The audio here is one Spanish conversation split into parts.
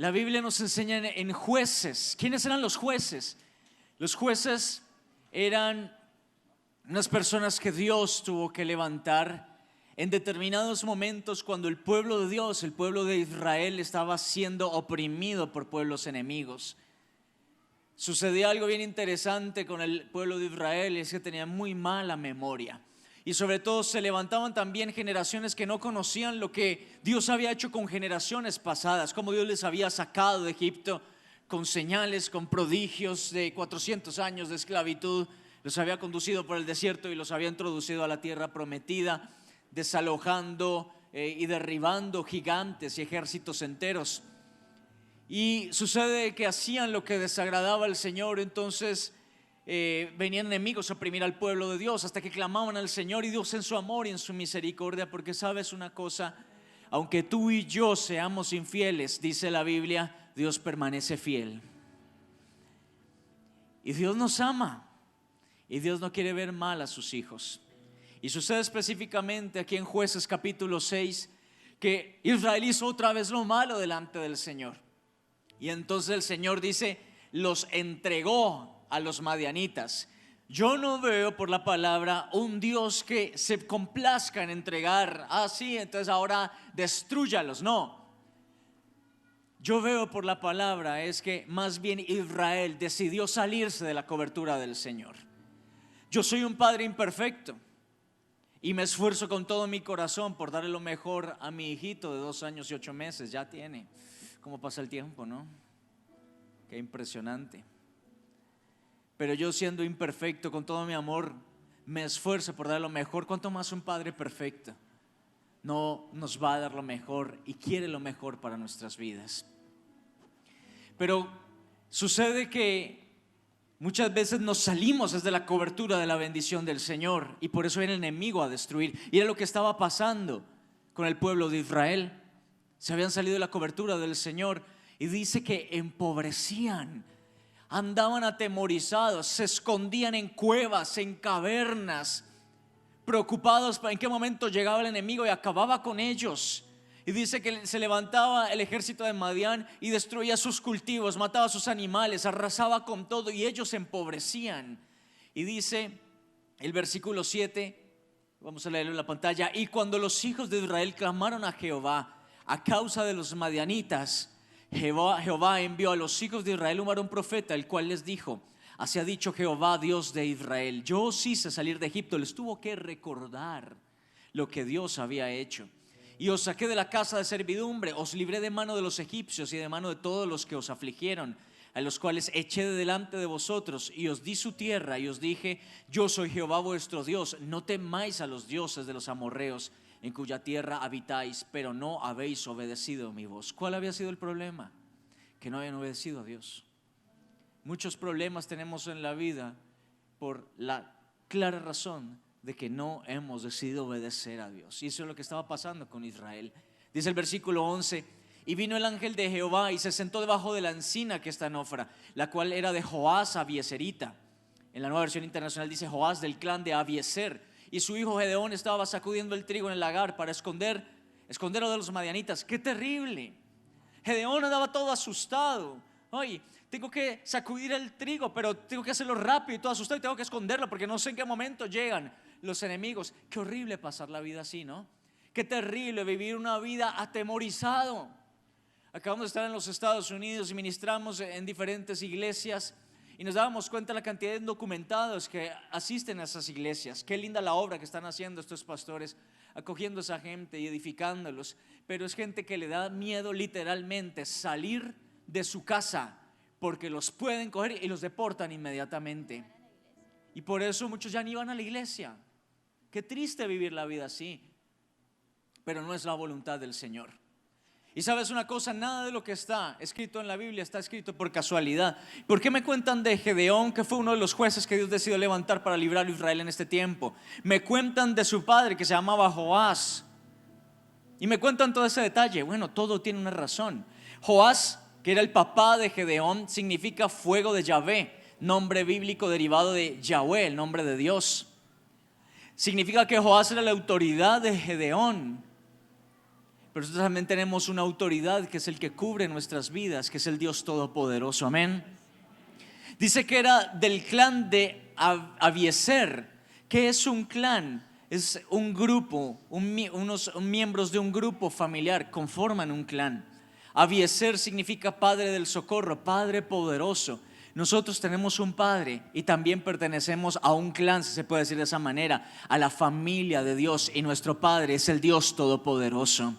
La Biblia nos enseña en Jueces. ¿Quiénes eran los jueces? Los jueces eran unas personas que Dios tuvo que levantar en determinados momentos cuando el pueblo de Dios, el pueblo de Israel, estaba siendo oprimido por pueblos enemigos. Sucedía algo bien interesante con el pueblo de Israel, y es que tenían muy mala memoria. Y sobre todo se levantaban también generaciones que no conocían lo que Dios había hecho con generaciones pasadas, cómo Dios les había sacado de Egipto con señales, con prodigios de 400 años de esclavitud. Los había conducido por el desierto y los había introducido a la tierra prometida, desalojando y derribando gigantes y ejércitos enteros. Y sucede que hacían lo que desagradaba al Señor. Entonces venían enemigos a oprimir al pueblo de Dios, hasta que clamaban al Señor, y Dios en su amor y en su misericordia, porque sabes una cosa, aunque tú y yo seamos infieles, dice la Biblia, Dios permanece fiel. Y Dios nos ama, y Dios no quiere ver mal a sus hijos. Y sucede específicamente aquí en Jueces capítulo 6 que Israel hizo otra vez lo malo delante del Señor. Y entonces el Señor dice, los entregó a los madianitas. Yo no veo por la palabra un Dios que se complazca en entregar, sí, entonces ahora destrúyalos. No, yo veo por la palabra es que más bien Israel decidió salirse de la cobertura del Señor. Yo soy un padre imperfecto y me esfuerzo con todo mi corazón por darle lo mejor a mi hijito de 2 años y 8 meses. Ya tiene. ¿Cómo pasa el tiempo, no? Qué impresionante. Pero yo, siendo imperfecto, con todo mi amor me esfuerzo por dar lo mejor. ¿Cuánto más un padre perfecto no nos va a dar lo mejor y quiere lo mejor para nuestras vidas? Pero sucede que muchas veces nos salimos desde la cobertura de la bendición del Señor, y por eso viene el enemigo a destruir. Y era lo que estaba pasando con el pueblo de Israel. Se habían salido de la cobertura del Señor, y dice que empobrecían, andaban atemorizados, se escondían en cuevas, en cavernas, preocupados en qué momento llegaba el enemigo y acababa con ellos. Y dice que se levantaba el ejército de Madián y destruía sus cultivos, mataba a sus animales, arrasaba con todo, y ellos se empobrecían. Y dice el versículo 7, vamos a leerlo en la pantalla: y cuando los hijos de Israel clamaron a Jehová a causa de los madianitas, Jehová envió a los hijos de Israel un varón profeta, el cual les dijo: así ha dicho Jehová, Dios de Israel, yo os hice salir de Egipto. Les tuvo que recordar lo que Dios había hecho. Y os saqué de la casa de servidumbre, os libré de mano de los egipcios y de mano de todos los que os afligieron, a los cuales eché de delante de vosotros, y os di su tierra, y os dije: yo soy Jehová vuestro Dios. No temáis a los dioses de los amorreos, en cuya tierra habitáis, pero no habéis obedecido mi voz. ¿Cuál había sido el problema? Que no habían obedecido a Dios. Muchos problemas tenemos en la vida por la clara razón de que no hemos decidido obedecer a Dios. Y eso es lo que estaba pasando con Israel. Dice el versículo 11: y vino el ángel de Jehová y se sentó debajo de la encina que está en Ofra, la cual era de Joás Abieserita. En la Nueva Versión Internacional dice Joás, del clan de Abieser. Y su hijo Gedeón estaba sacudiendo el trigo en el lagar para esconderlo de los madianitas. ¡Qué terrible! Gedeón andaba todo asustado. Oye, tengo que sacudir el trigo, pero tengo que hacerlo rápido y todo asustado, y tengo que esconderlo porque no sé en qué momento llegan los enemigos. Qué horrible pasar la vida así, ¿no? Qué terrible vivir una vida atemorizado. Acabamos de estar en los Estados Unidos y ministramos en diferentes iglesias, y nos dábamos cuenta de la cantidad de indocumentados que asisten a esas iglesias. Qué linda la obra que están haciendo estos pastores, acogiendo a esa gente y edificándolos. Pero es gente que le da miedo literalmente salir de su casa, porque los pueden coger y los deportan inmediatamente. Y por eso muchos ya ni van a la iglesia. Qué triste vivir la vida así, pero no es la voluntad del Señor. Y sabes una cosa, nada de lo que está escrito en la Biblia está escrito por casualidad. ¿Por qué me cuentan de Gedeón, que fue uno de los jueces que Dios decidió levantar para librar a Israel en este tiempo? Me cuentan de su padre, que se llamaba Joás, y me cuentan todo ese detalle. Bueno, todo tiene una razón. Joás, que era el papá de Gedeón, significa fuego de Yahvé, nombre bíblico derivado de Yahweh, el nombre de Dios. Significa que Joás era la autoridad de Gedeón. pero nosotros también tenemos una autoridad que es el que cubre nuestras vidas, que es el Dios Todopoderoso. Amén. Dice que era del clan de Abiezer. ¿Qué es un clan? Es un grupo, unos miembros de un grupo familiar conforman un clan. Abiezer significa padre del socorro, padre poderoso. Nosotros tenemos un padre y también pertenecemos a un clan, si se puede decir de esa manera, a la familia de Dios, y nuestro padre es el Dios Todopoderoso.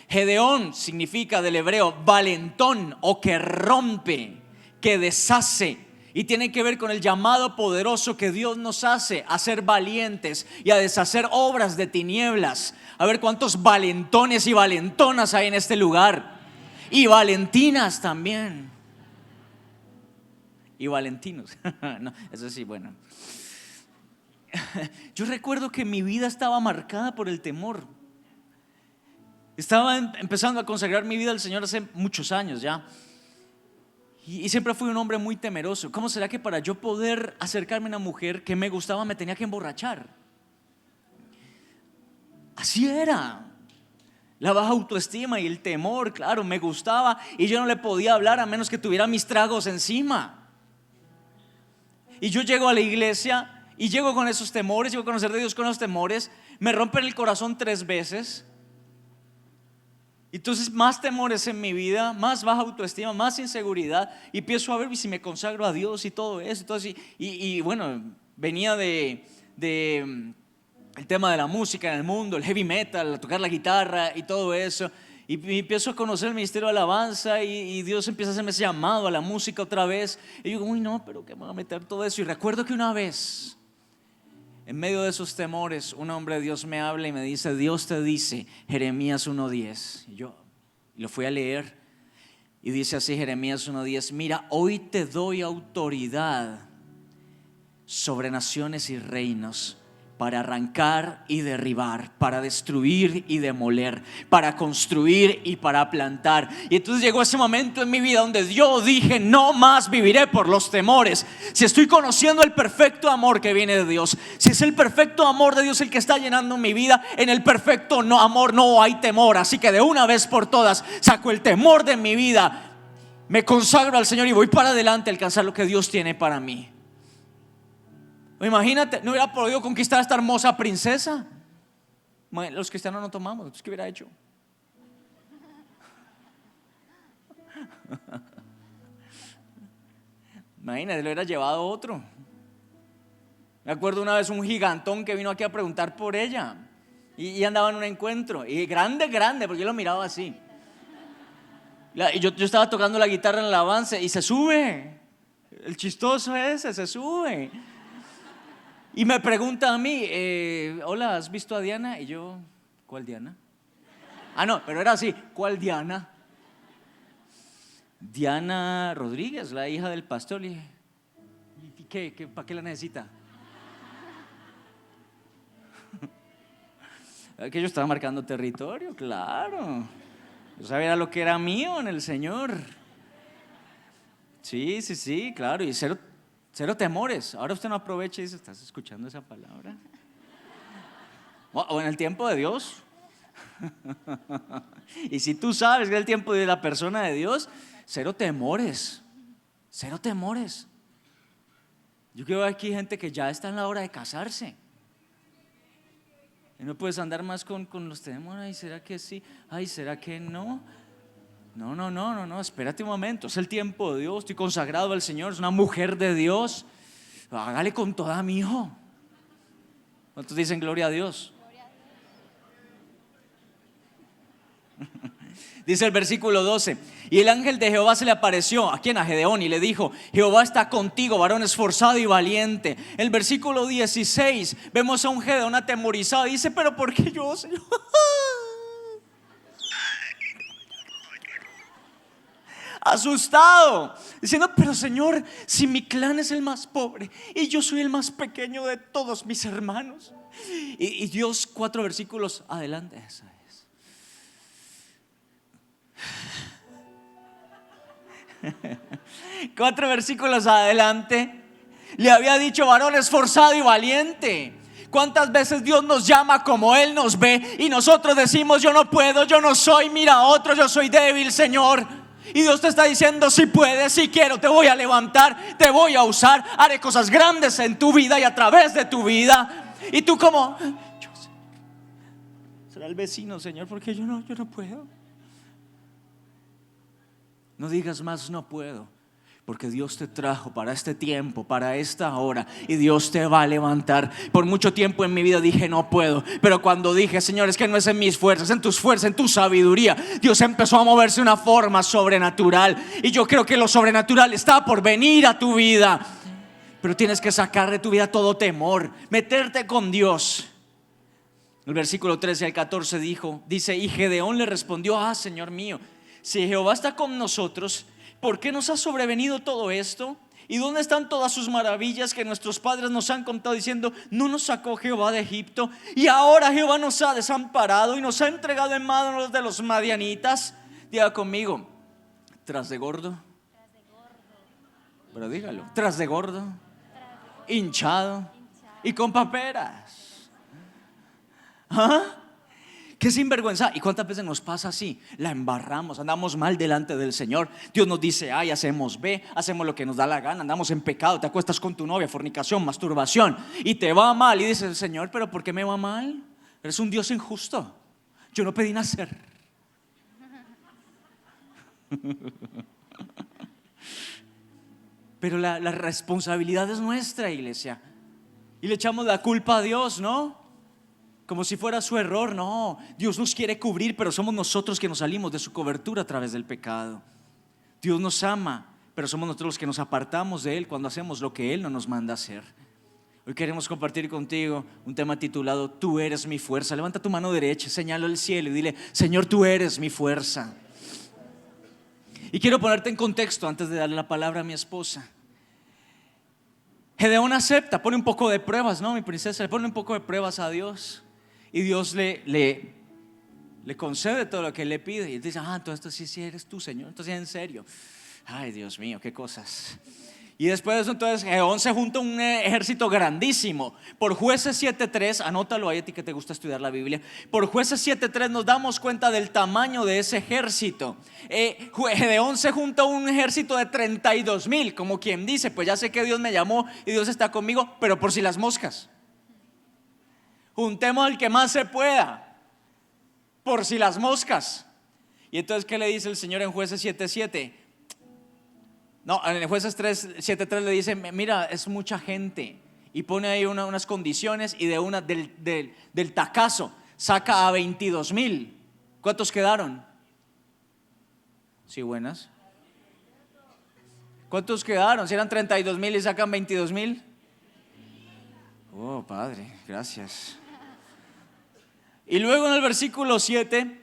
Gedeón significa del hebreo valentón o que rompe, que deshace, y tiene que ver con el llamado poderoso que Dios nos hace a ser valientes y a deshacer obras de tinieblas. A ver cuántos valentones y valentonas hay en este lugar, y valentinas también, y valentinos. No, eso sí, bueno. Yo recuerdo que mi vida estaba marcada por el temor. Estaba empezando a consagrar mi vida al Señor hace muchos años ya, y siempre fui un hombre muy temeroso. ¿Cómo será que para yo poder acercarme a una mujer que me gustaba me tenía que emborrachar? Así era. La baja autoestima y el temor, claro, me gustaba y yo no le podía hablar a menos que tuviera mis tragos encima. Y yo llego a la iglesia y llego con esos temores, llego a conocer de Dios con esos temores, me rompen el corazón 3 veces. Entonces más temores en mi vida, más baja autoestima, más inseguridad, y empiezo a ver si me consagro a Dios y todo eso. Y bueno, venía de el tema de la música en el mundo, el heavy metal, tocar la guitarra y todo eso, y empiezo a conocer el ministerio de alabanza, y Dios empieza a hacerme ese llamado a la música otra vez, y yo digo, uy no, pero ¿qué me voy a meter todo eso? Y recuerdo que una vez, en medio de esos temores, un hombre de Dios me habla y me dice, Dios te dice, Jeremías 1:10. Y yo lo fui a leer y dice así, Jeremías 1:10, mira, hoy te doy autoridad sobre naciones y reinos, para arrancar y derribar, para destruir y demoler, para construir y para plantar. Y entonces llegó ese momento en mi vida donde yo dije, no más viviré por los temores. Si estoy conociendo el perfecto amor que viene de Dios, si es el perfecto amor de Dios el que está llenando mi vida, en el perfecto amor no hay temor. Así que de una vez por todas saco el temor de mi vida, me consagro al Señor y voy para adelante a alcanzar lo que Dios tiene para mí. Imagínate, no hubiera podido conquistar a esta hermosa princesa. Los cristianos no tomamos, ¿qué hubiera hecho? Imagínate, lo hubiera llevado otro. Me acuerdo una vez un gigantón que vino aquí a preguntar por ella, y andaba en un encuentro, y grande, porque yo lo miraba así. Y yo estaba tocando la guitarra en el avance y se sube. El chistoso ese se sube. Y me pregunta a mí, hola, ¿has visto a Diana? Y yo, ¿cuál Diana? Ah, no, pero era así, ¿cuál Diana? Diana Rodríguez, la hija del pastor. Y dije, ¿para qué la necesita? Que yo estaba marcando territorio, claro. Yo sabía lo que era mío en el Señor. Sí, claro, y cero temores. Ahora usted no aprovecha y dice, ¿estás escuchando esa palabra? O en el tiempo de Dios. Y si tú sabes que es el tiempo de la persona de Dios, cero temores. Yo quiero ver aquí gente que ya está en la hora de casarse. Y no puedes andar más con los temores. Ay, ¿será que sí? Ay, ¿será que no? No, espérate un momento, es el tiempo de Dios, estoy consagrado al Señor, es una mujer de Dios, hágale con toda, mi hijo. ¿Cuántos dicen gloria a Dios? Dice el versículo 12, y el ángel de Jehová se le apareció, ¿a quién? A Gedeón, y le dijo, Jehová está contigo, varón esforzado y valiente. El versículo 16, vemos a un Gedeón atemorizado, dice, pero ¿por qué yo, Señor? Asustado, diciendo, pero Señor, si mi clan es el más pobre y yo soy el más pequeño de todos mis hermanos. Y Dios 4 versículos adelante, esa es 4 versículos adelante, le había dicho, varón esforzado y valiente. ¿Cuántas veces Dios nos llama como Él nos ve y nosotros decimos: yo no puedo, yo no soy, mira a otro, yo soy débil, Señor? Y Dios te está diciendo: si puedes, si quiero, te voy a levantar, te voy a usar, haré cosas grandes en tu vida y a través de tu vida. Y tú como: será el vecino, Señor, porque yo no puedo. No digas más no puedo, porque Dios te trajo para este tiempo, para esta hora, y Dios te va a levantar. Por mucho tiempo en mi vida dije: no puedo, pero cuando dije: Señor, es que no es en mis fuerzas, en tus fuerzas, en tu sabiduría, Dios empezó a moverse de una forma sobrenatural. Y yo creo que lo sobrenatural está por venir a tu vida, pero tienes que sacar de tu vida todo temor, meterte con Dios. El versículo 13 al 14 dice: y Gedeón le respondió: Señor mío, si Jehová está con nosotros, ¿por qué nos ha sobrevenido todo esto? ¿Y dónde están todas sus maravillas que nuestros padres nos han contado, diciendo: no nos sacó Jehová de Egipto? Y ahora Jehová nos ha desamparado y nos ha entregado en manos de los madianitas. Diga conmigo: tras de gordo. Pero dígalo: tras de gordo, hinchado y con paperas. Qué sinvergüenza. ¿Y cuántas veces nos pasa así? La embarramos, andamos mal delante del Señor. Dios nos dice A y hacemos B, hacemos lo que nos da la gana, andamos en pecado, te acuestas con tu novia, fornicación, masturbación, y te va mal. Y dices: Señor, ¿pero por qué me va mal? Eres un Dios injusto, yo no pedí nacer. Pero la responsabilidad es nuestra, iglesia, y le echamos la culpa a Dios, ¿no? Como si fuera su error. No, Dios nos quiere cubrir, pero somos nosotros que nos salimos de su cobertura a través del pecado. Dios nos ama, pero somos nosotros los que nos apartamos de Él cuando hacemos lo que Él no nos manda hacer. Hoy queremos compartir contigo un tema titulado: tú eres mi fuerza. Levanta tu mano derecha, señala al cielo y dile: Señor, tú eres mi fuerza. Y quiero ponerte en contexto antes de darle la palabra a mi esposa. Gedeón acepta, pone un poco de pruebas, ¿no? Mi princesa, le pone un poco de pruebas a Dios. Y Dios le concede todo lo que le pide. Y él dice: entonces sí eres tú, Señor. Entonces en serio. Ay, Dios mío, qué cosas. Y después de eso, entonces Gedeón se junta un ejército grandísimo. Por Jueces 7:3, anótalo ahí a ti que te gusta estudiar la Biblia. Por Jueces 7:3 nos damos cuenta del tamaño de ese ejército. Gedeón se junta un ejército de 32,000, como quien dice: pues ya sé que Dios me llamó y Dios está conmigo, pero por si las moscas, juntemos el que más se pueda, por si las moscas. Y entonces, ¿qué le dice el Señor en Jueces 7:7? No, en Jueces 7:3 le dice: mira, es mucha gente. Y pone ahí unas condiciones, y del tacazo saca a 22,000. ¿Cuántos quedaron? Sí, buenas. ¿Cuántos quedaron? Si eran 32,000 y sacan 22,000. Oh, Padre, gracias. Y luego en el versículo 7,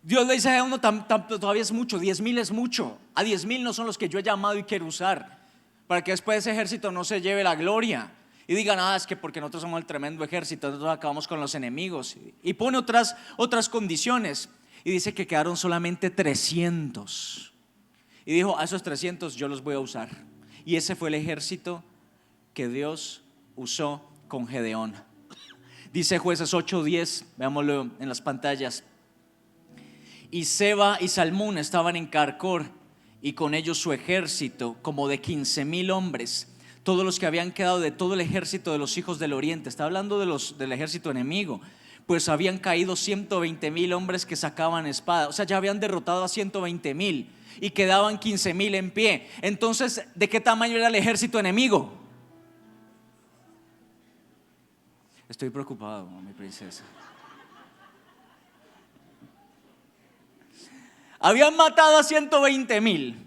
Dios le dice a uno: todavía es mucho, 10,000 es mucho. A 10,000 no son los que yo he llamado y quiero usar, para que después ese ejército no se lleve la gloria y digan: es que porque nosotros somos el tremendo ejército, nosotros acabamos con los enemigos. Y pone otras condiciones, y dice que quedaron solamente 300. Y dijo: a esos 300 yo los voy a usar. Y ese fue el ejército que Dios usó con Gedeón. Dice Jueces 8:10, veámoslo en las pantallas. Y Seba y Salmón estaban en Carcor, y con ellos su ejército, como de 15,000 hombres, todos los que habían quedado de todo el ejército de los hijos del oriente. Está hablando del ejército enemigo. Pues habían caído 120,000 hombres que sacaban espada. O sea, ya habían derrotado a 120,000 y quedaban 15,000 en pie. Entonces, ¿de qué tamaño era el ejército enemigo? Estoy preocupado, mi princesa. Habían matado a 120,000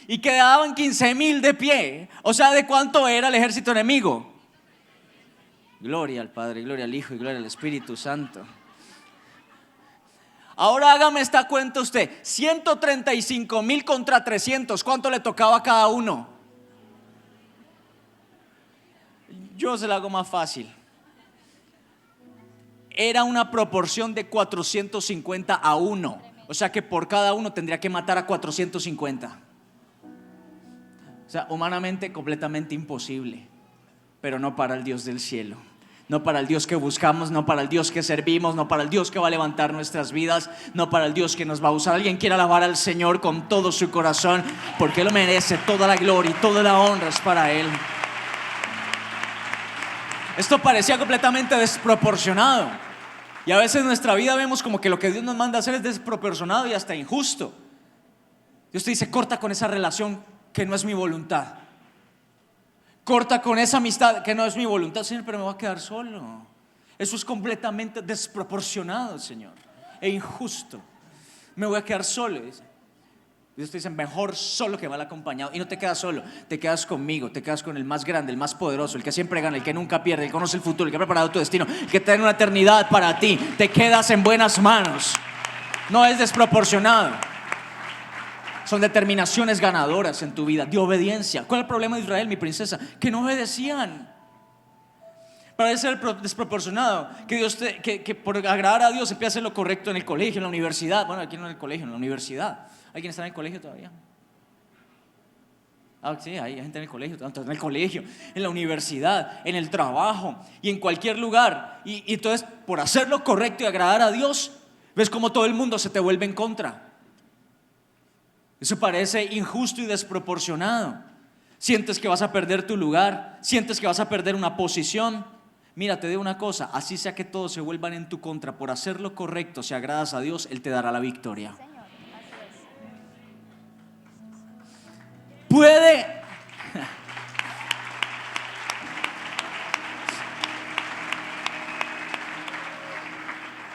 y quedaban 15,000 de pie. O sea, ¿de cuánto era el ejército enemigo? Gloria al Padre, gloria al Hijo y gloria al Espíritu Santo. Ahora hágame esta cuenta usted: 135,000 contra 300, ¿cuánto le tocaba a cada uno? Yo se la hago más fácil. Era una proporción de 450-1. O sea que por cada uno tendría que matar a 450. O sea, humanamente completamente imposible, pero no para el Dios del cielo. no para el Dios que buscamos, no para el Dios que servimos, no para el Dios que va a levantar nuestras vidas, no para el Dios que nos va a usar. Alguien quiere alabar al Señor con todo su corazón, porque Él lo merece. Toda la gloria y toda la honra es para Él. Esto parecía completamente desproporcionado, y a veces en nuestra vida vemos como que lo que Dios nos manda a hacer es desproporcionado y hasta injusto. Dios te dice: corta con esa relación que no es mi voluntad. Corta con esa amistad que no es mi voluntad. Señor, pero me voy a quedar solo. Eso es completamente desproporcionado, Señor, e injusto. Me voy a quedar solo. Dios te dice: mejor solo que mal acompañado. Y no te quedas solo, te quedas conmigo, te quedas con el más grande, el más poderoso, el que siempre gana, el que nunca pierde, el que conoce el futuro, el que ha preparado tu destino, el que tiene una eternidad para ti. Te quedas en buenas manos. No es desproporcionado. Son determinaciones ganadoras en tu vida, de obediencia. ¿Cuál es el problema de Israel, mi princesa? Que no obedecían. Parece ser desproporcionado que por agradar a Dios empieza a hacer lo correcto en el colegio, en la universidad. Bueno, aquí no en el colegio, en la universidad. ¿Alguien está en el colegio todavía? Sí, hay gente en el colegio, en la universidad, en el trabajo y en cualquier lugar. Y entonces, por hacer lo correcto y agradar a Dios, ves como todo el mundo se te vuelve en contra. Eso parece injusto y desproporcionado. Sientes que vas a perder tu lugar, sientes que vas a perder una posición. Mira, te digo una cosa: así sea que todos se vuelvan en tu contra, por hacer lo correcto, si agradas a Dios, Él te dará la victoria. Puede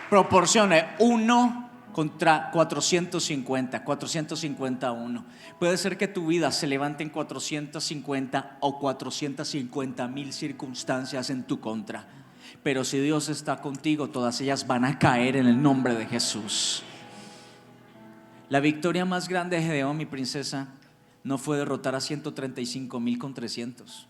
proporcione 1 contra 451. Puede ser que tu vida se levante en 450 o 450,000 circunstancias en tu contra, pero si Dios está contigo, todas ellas van a caer en el nombre de Jesús. La victoria más grande de Gedeón, mi princesa, no fue derrotar a 135,000 con 300.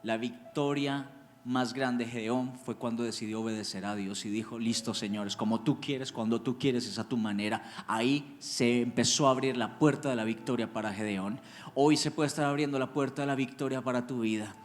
La victoria más grande de Gedeón fue cuando decidió obedecer a Dios y dijo: listo, señores, como tú quieres, cuando tú quieres, es a tu manera. Ahí se empezó a abrir la puerta de la victoria para Gedeón. Hoy se puede estar abriendo la puerta de la victoria para tu vida.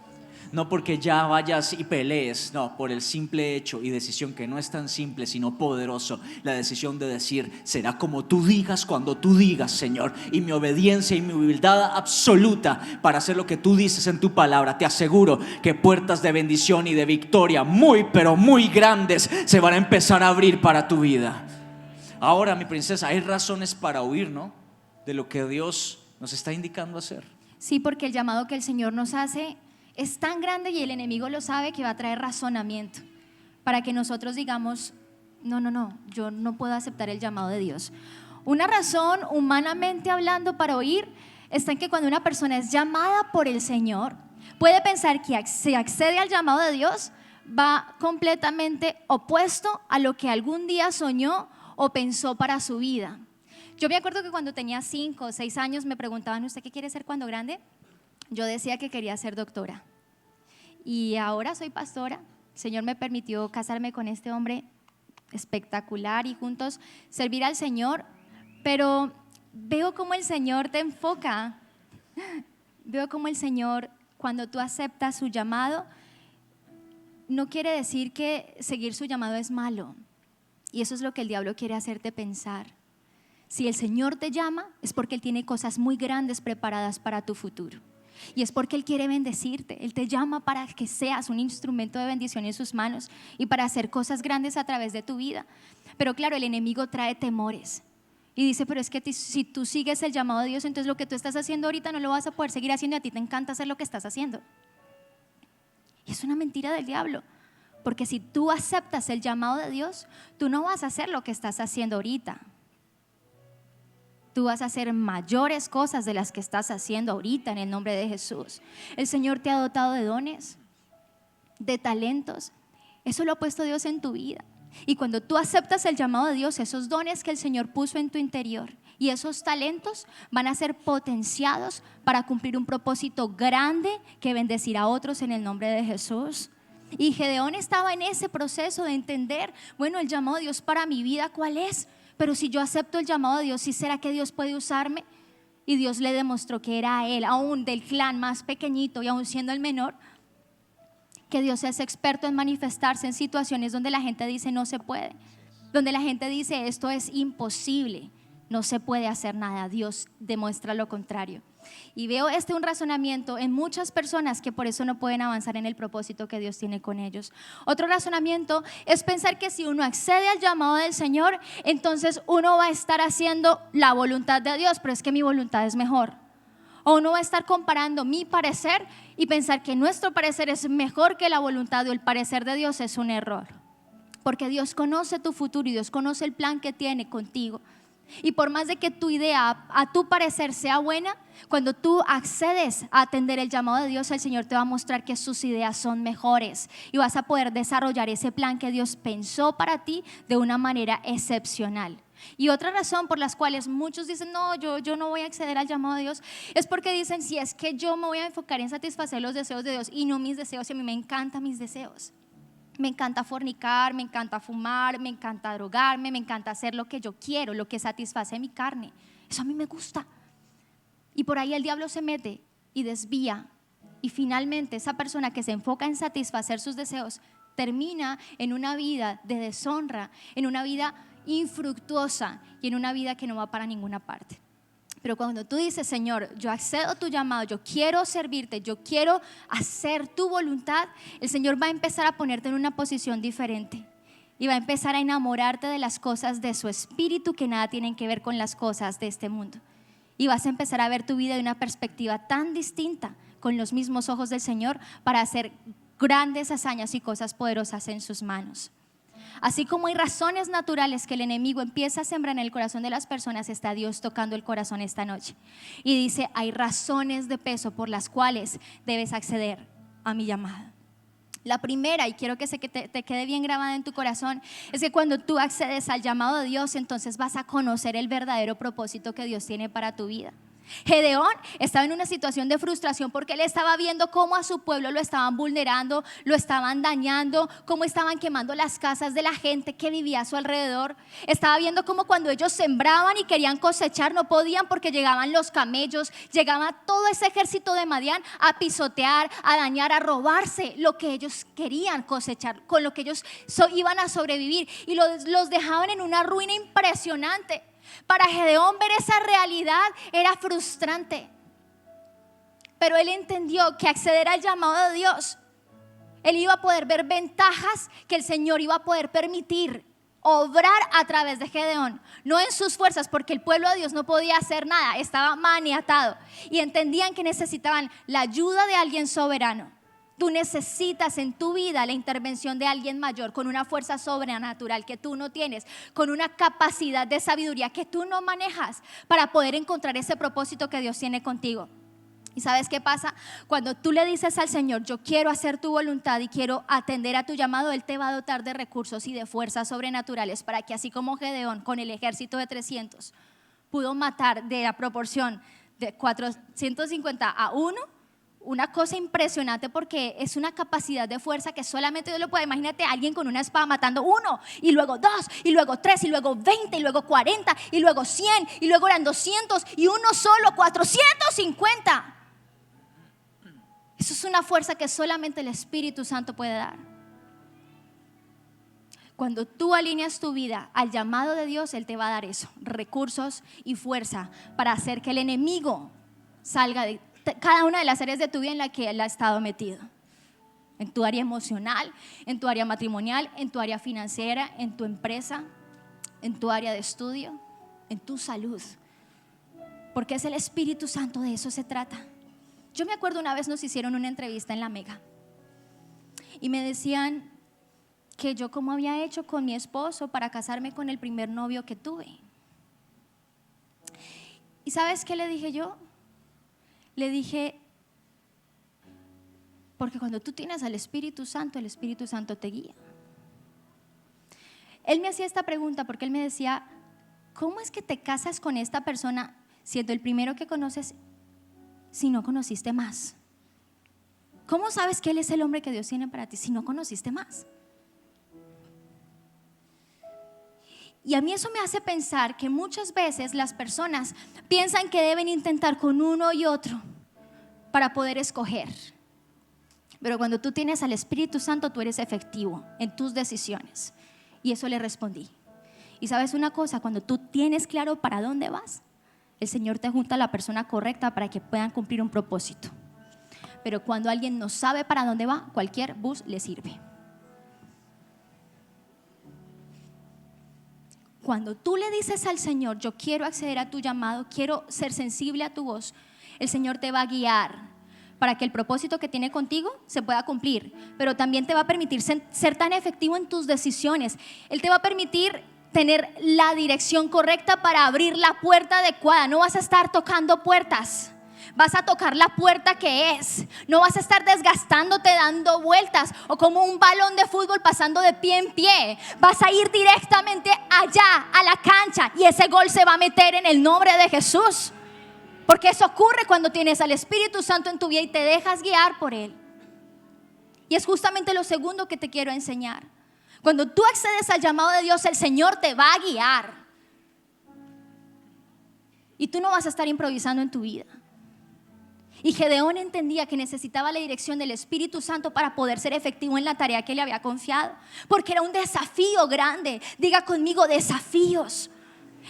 No porque ya vayas y pelees, no, por el simple hecho y decisión que no es tan simple sino poderoso. La decisión de decir: será como tú digas, cuando tú digas, Señor. Y mi obediencia y mi humildad absoluta para hacer lo que tú dices en tu palabra. Te aseguro que puertas de bendición y de victoria muy, pero muy grandes se van a empezar a abrir para tu vida. Ahora, mi princesa, hay razones para huir, ¿no?, de lo que Dios nos está indicando hacer. Sí, porque el llamado que el Señor nos hace es tan grande y el enemigo lo sabe, que va a traer razonamiento para que nosotros digamos: no, yo no puedo aceptar el llamado de Dios. Una razón, humanamente hablando, para oír está en que cuando una persona es llamada por el Señor, puede pensar que si accede al llamado de Dios, va completamente opuesto a lo que algún día soñó o pensó para su vida. Yo me acuerdo que cuando tenía 5 o 6 años me preguntaban: ¿usted qué quiere ser cuando grande? Yo decía que quería ser doctora, y ahora soy pastora. El Señor me permitió casarme con este hombre espectacular y juntos servir al Señor, pero veo cómo el Señor te enfoca. Veo cómo el Señor, cuando tú aceptas su llamado, no quiere decir que seguir su llamado es malo, y eso es lo que el diablo quiere hacerte pensar. Si el Señor te llama, es porque Él tiene cosas muy grandes preparadas para tu futuro. Y es porque Él quiere bendecirte. Él te llama para que seas un instrumento de bendición en sus manos y para hacer cosas grandes a través de tu vida. Pero claro, el enemigo trae temores y dice: pero es que si tú sigues el llamado de Dios, entonces lo que tú estás haciendo ahorita no lo vas a poder seguir haciendo, y a ti te encanta hacer lo que estás haciendo. Y es una mentira del diablo, porque si tú aceptas el llamado de Dios, tú no vas a hacer lo que estás haciendo ahorita. Tú vas a hacer mayores cosas de las que estás haciendo ahorita, en el nombre de Jesús. El Señor te ha dotado de dones, de talentos. Eso lo ha puesto Dios en tu vida. Y cuando tú aceptas el llamado de Dios, esos dones que el Señor puso en tu interior y esos talentos van a ser potenciados para cumplir un propósito grande que bendecirá a otros en el nombre de Jesús. Y Gedeón estaba en ese proceso de entender: bueno, el llamado de Dios para mi vida, ¿cuál es? Pero si yo acepto el llamado de Dios, ¿sí será que Dios puede usarme? Y Dios le demostró que era a él, aún del clan más pequeñito y aún siendo el menor, que Dios es experto en manifestarse en situaciones donde la gente dice no se puede, donde la gente dice esto es imposible, no se puede hacer nada. Dios demuestra lo contrario. Y veo un razonamiento en muchas personas que por eso no pueden avanzar en el propósito que Dios tiene con ellos. Otro razonamiento es pensar que si uno accede al llamado del Señor, entonces uno va a estar haciendo la voluntad de Dios, pero es que mi voluntad es mejor. O uno va a estar comparando mi parecer y pensar que nuestro parecer es mejor que la voluntad o el parecer de Dios. Es un error, porque Dios conoce tu futuro y Dios conoce el plan que tiene contigo. Y por más de que tu idea a tu parecer sea buena, cuando tú accedes a atender el llamado de Dios, el Señor te va a mostrar que sus ideas son mejores y vas a poder desarrollar ese plan que Dios pensó para ti de una manera excepcional. Y otra razón por las cuales muchos dicen no, yo no voy a acceder al llamado de Dios, es porque dicen si es que yo me voy a enfocar en satisfacer los deseos de Dios y no mis deseos. Y a mí me encantan mis deseos. Me encanta fornicar, me encanta fumar, me encanta drogarme, me encanta hacer lo que yo quiero, lo que satisface mi carne. Eso a mí me gusta. Y por ahí el diablo se mete y desvía. Y finalmente esa persona que se enfoca en satisfacer sus deseos termina en una vida de deshonra, en una vida infructuosa y en una vida que no va para ninguna parte. Pero cuando tú dices, Señor, yo accedo a tu llamado, yo quiero servirte, yo quiero hacer tu voluntad, el Señor va a empezar a ponerte en una posición diferente y va a empezar a enamorarte de las cosas de su espíritu que nada tienen que ver con las cosas de este mundo. Y vas a empezar a ver tu vida de una perspectiva tan distinta, con los mismos ojos del Señor, para hacer grandes hazañas y cosas poderosas en sus manos. Así como hay razones naturales que el enemigo empieza a sembrar en el corazón de las personas, está Dios tocando el corazón esta noche y dice, hay razones de peso por las cuales debes acceder a mi llamado. La primera, y quiero que te quede bien grabada en tu corazón, es que cuando tú accedes al llamado de Dios, entonces vas a conocer el verdadero propósito que Dios tiene para tu vida. Gedeón estaba en una situación de frustración porque él estaba viendo cómo a su pueblo lo estaban vulnerando, lo estaban dañando, cómo estaban quemando las casas de la gente que vivía a su alrededor. Estaba viendo cómo cuando ellos sembraban y querían cosechar no podían porque llegaban los camellos, llegaba todo ese ejército de Madián a pisotear, a dañar, a robarse lo que ellos querían cosechar, con lo que ellos iban a sobrevivir, y los dejaban en una ruina impresionante. Para Gedeón ver esa realidad era frustrante, pero él entendió que acceder al llamado de Dios, él iba a poder ver ventajas que el Señor iba a poder permitir obrar a través de Gedeón, no en sus fuerzas, porque el pueblo de Dios no podía hacer nada, estaba maniatado, y entendían que necesitaban la ayuda de alguien soberano. Tú necesitas en tu vida la intervención de alguien mayor, con una fuerza sobrenatural que tú no tienes, con una capacidad de sabiduría que tú no manejas, para poder encontrar ese propósito que Dios tiene contigo. ¿Y sabes qué pasa? Cuando tú le dices al Señor, yo quiero hacer tu voluntad y quiero atender a tu llamado, Él te va a dotar de recursos y de fuerzas sobrenaturales para que, así como Gedeón con el ejército de 300 pudo matar de la proporción de 450 a 1, una cosa impresionante, porque es una capacidad de fuerza que solamente Dios lo puede. Imagínate a alguien con una espada matando 1, y luego 2, y luego 3, y luego 20, y luego 40, y luego 100, y luego eran 200, y uno solo 450. Eso es una fuerza que solamente el Espíritu Santo puede dar. Cuando tú alineas tu vida al llamado de Dios, Él te va a dar eso, recursos y fuerza para hacer que el enemigo salga de cada una de las áreas de tu vida en la que Él ha estado metido. En tu área emocional, en tu área matrimonial, en tu área financiera, en tu empresa, en tu área de estudio, en tu salud. Porque es el Espíritu Santo, de eso se trata. Yo me acuerdo una vez nos hicieron una entrevista en La Mega y me decían que yo cómo había hecho con mi esposo para casarme con el primer novio que tuve. ¿Y sabes qué le dije yo? Le dije, porque cuando tú tienes al Espíritu Santo, el Espíritu Santo te guía. Él me hacía esta pregunta porque él me decía, ¿cómo es que te casas con esta persona siendo el primero que conoces si no conociste más? ¿Cómo sabes que Él es el hombre que Dios tiene para ti si no conociste más? Y a mí eso me hace pensar que muchas veces las personas piensan que deben intentar con uno y otro para poder escoger. Pero cuando tú tienes al Espíritu Santo, tú eres efectivo en tus decisiones. Y eso le respondí. Y sabes una cosa, cuando tú tienes claro para dónde vas, el Señor te junta a la persona correcta para que puedan cumplir un propósito. Pero cuando alguien no sabe para dónde va, cualquier bus le sirve. Cuando tú le dices al Señor, yo quiero acceder a tu llamado, quiero ser sensible a tu voz, el Señor te va a guiar para que el propósito que tiene contigo se pueda cumplir, pero también te va a permitir ser tan efectivo en tus decisiones. Él te va a permitir tener la dirección correcta para abrir la puerta adecuada. No vas a estar tocando puertas, vas a tocar la puerta que es. No vas a estar desgastándote dando vueltas o como un balón de fútbol pasando de pie en pie. Vas a ir directamente allá a la cancha y ese gol se va a meter en el nombre de Jesús. Porque eso ocurre cuando tienes al Espíritu Santo en tu vida y te dejas guiar por Él. Y es justamente lo segundo que te quiero enseñar. Cuando tú accedes al llamado de Dios, el Señor te va a guiar. Y tú no vas a estar improvisando en tu vida. Y Gedeón entendía que necesitaba la dirección del Espíritu Santo para poder ser efectivo en la tarea que le había confiado. Porque era un desafío grande. Diga conmigo, desafíos.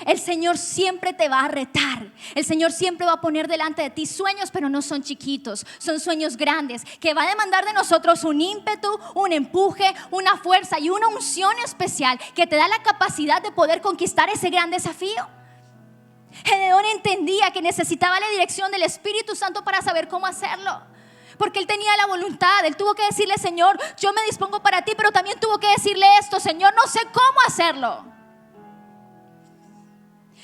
El Señor siempre te va a retar. El Señor siempre va a poner delante de ti sueños, pero no son chiquitos, son sueños grandes que va a demandar de nosotros un ímpetu, un empuje, una fuerza y una unción especial que te da la capacidad de poder conquistar ese gran desafío. Gedeón entendía que necesitaba la dirección del Espíritu Santo para saber cómo hacerlo. Porque él tenía la voluntad, él tuvo que decirle, Señor, yo me dispongo para ti, pero también tuvo que decirle esto, Señor, no sé cómo hacerlo.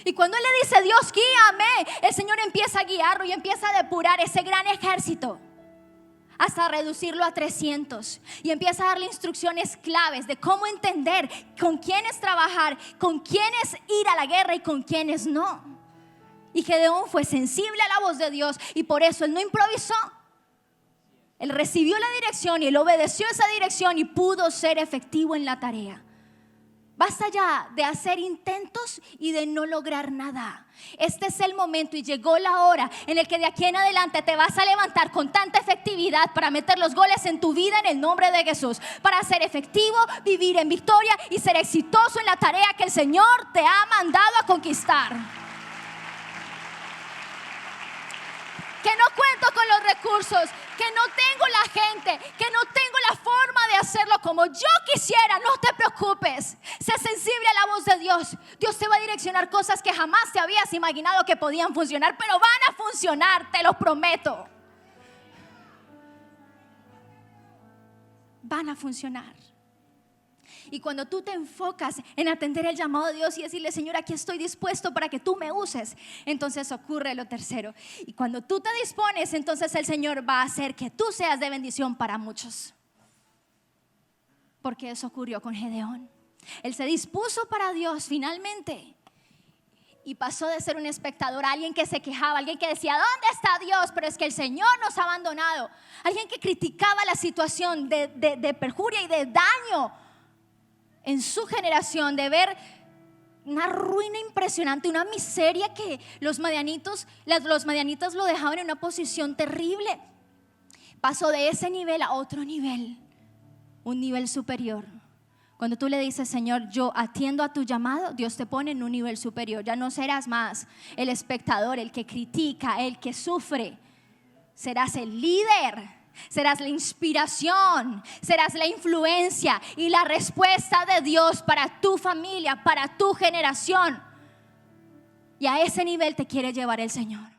Y cuando él le dice, Dios, guíame, el Señor empieza a guiarlo y empieza a depurar ese gran ejército hasta reducirlo a 300. Y empieza a darle instrucciones claves de cómo entender con quiénes trabajar, con quiénes ir a la guerra y con quiénes no. Y Gedeón fue sensible a la voz de Dios y por eso él no improvisó. Él recibió la dirección y él obedeció esa dirección y pudo ser efectivo en la tarea. Basta ya de hacer intentos y de no lograr nada. Este es el momento y llegó la hora en el que de aquí en adelante te vas a levantar con tanta efectividad para meter los goles en tu vida en el nombre de Jesús. Para ser efectivo, vivir en victoria y ser exitoso en la tarea que el Señor te ha mandado a conquistar. Que no cuento con los recursos, que no tengo la gente, que no tengo la forma de hacerlo como yo quisiera. No te preocupes, sé sensible a la voz de Dios. Dios te va a direccionar cosas que jamás te habías imaginado que podían funcionar, pero van a funcionar, te lo prometo. Van a funcionar. Y cuando tú te enfocas en atender el llamado de Dios y decirle, Señor, aquí estoy dispuesto para que tú me uses, entonces ocurre lo tercero. Y cuando tú te dispones, entonces el Señor va a hacer que tú seas de bendición para muchos. Porque eso ocurrió con Gedeón. Él se dispuso para Dios finalmente y pasó de ser un espectador a alguien que se quejaba, alguien que decía, ¿dónde está Dios? Pero es que el Señor nos ha abandonado. Alguien que criticaba la situación de perjuria y de daño en su generación, de ver una ruina impresionante, una miseria que los madianitas lo dejaban en una posición terrible. Pasó de ese nivel a otro nivel, un nivel superior. Cuando tú le dices, Señor, yo atiendo a tu llamado, Dios te pone en un nivel superior. Ya no serás más el espectador, el que critica, el que sufre. Serás el líder. Serás la inspiración, serás la influencia y la respuesta de Dios para tu familia, para tu generación. Y a ese nivel te quiere llevar el Señor.